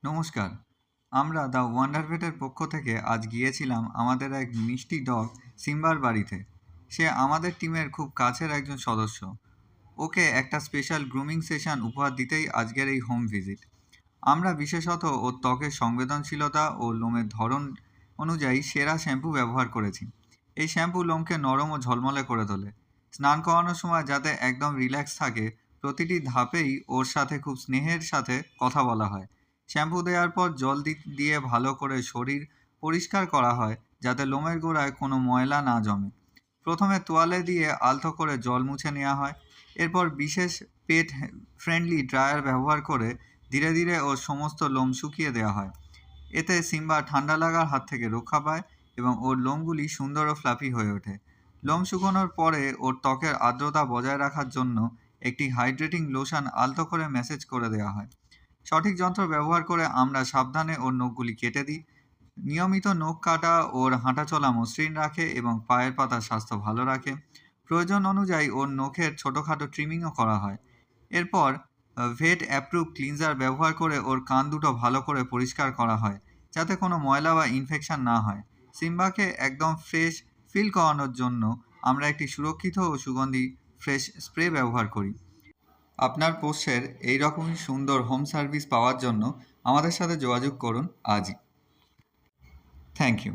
নমস্কার। আমরা the wonder ভেটের পক্ষ থেকে আজ গিয়েছিলাম আমাদের এক মিষ্টি ডগ সিম্বার বাড়িতে। সে আমাদের টিমের খুব কাছের একজন সদস্য। ওকে একটা স্পেশাল গ্রুমিং সেশন উপহার দিতেই আজকের এই হোম ভিজিট। আমরা বিশেষত ওর ত্বকের সংবেদনশীলতা ও লোমের ধরন অনুযায়ী সেরা শ্যাম্পু ব্যবহার করেছি। এই শ্যাম্পু লোমকে নরম ও ঝলমলে করে তোলে। স্নান করানোর সময় যাতে একদম রিল্যাক্স থাকে, প্রতিটি ধাপেই ওর সাথে খুব স্নেহের সাথে কথা বলা হয়। শ্যাম্পু দেওয়ার পর জল দিয়ে ভালো করে শরীর পরিষ্কার করা হয়, যাতে লোমের গোড়ায় কোনো ময়লা না জমে। প্রথমে তোয়ালে দিয়ে আলতো করে জল মুছে নেওয়া হয়। এরপর বিশেষ পেট ফ্রেন্ডলি ড্রায়ার ব্যবহার করে ধীরে ধীরে ওর সমস্ত লোম শুকিয়ে দেওয়া হয়। এতে সিম্বা ঠান্ডা লাগার হাত থেকে রক্ষা পায় এবং ওর লোমগুলি সুন্দর ও ফ্লাফি হয়ে ওঠে। লোম শুকানোর পরে ওর ত্বকের আর্দ্রতা বজায় রাখার জন্য একটি হাইড্রেটিং লোশন আলতো করে ম্যাসেজ করে দেওয়া হয়। সঠিক যন্ত্র ব্যবহার করে আমরা সাবধানে ওর নখগুলি কেটে দিই। নিয়মিত নখ কাটা ওর হাঁটাচলা মসৃণ রাখে এবং পায়ের পাতার স্বাস্থ্য ভালো রাখে। প্রয়োজন অনুযায়ী ওর নখের ছোটোখাটো ট্রিমিংও করা হয়। এরপর ভেট অ্যাপ্রুভ ক্লিনজার ব্যবহার করে ওর কান দুটো ভালো করে পরিষ্কার করা হয়, যাতে কোনো ময়লা বা ইনফেকশন না হয়। সিম্বাকে একদম ফ্রেশ ফিল করানোর জন্য আমরা একটি সুরক্ষিত ও সুগন্ধি ফ্রেশ স্প্রে ব্যবহার করি। আপনার পোষ্যের এই রকমই সুন্দর হোম সার্ভিস পাওয়ার জন্য আমাদের সাথে যোগাযোগ করুন আজই। Thank you.